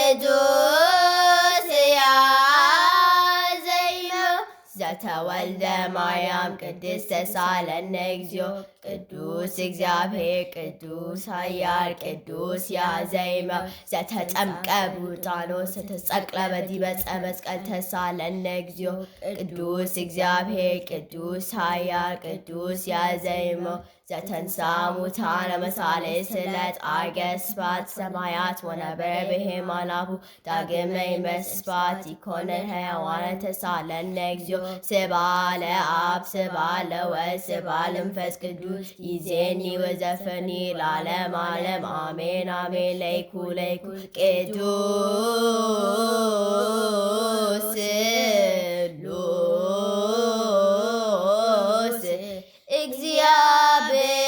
ቅዱስ ያዜመው ዘተወልደ ማርያም ቅድስት ተሳለነ እግዚኦ ቅዱስ እግዚአብሔር ቅዱስ ኃያል ቅዱስ ያዜመው ዘተጠምቀ በዮርዳኖስ ዘተሰቅለ በዲበ ዕፀ መስቀል ተሳለነ እግዚኦ ቅዱስ እግዚአብሔር ቅዱስ ኃያል ቅዱስ ያዜመው ዘተንሥአ እሙታነ መሳልስት ዕለት ዐርገ ስብሐት ሰማያት ወነበረ በየማነ አቡሁ ዳግመ ይመጽእ ኢኮነ ሕያዋነ ተሳለነ እግዚኦ ስብሐት ለአብ ስብሐት ለወልድ ስብሐት ለመንፈስ ቅዱስ ይእዜኒ ወዘልፈኒ ለዓለመ ዓለም አሜን አሜን። ለይኩን ቅዱስ ስሉስ እግዚአብሔር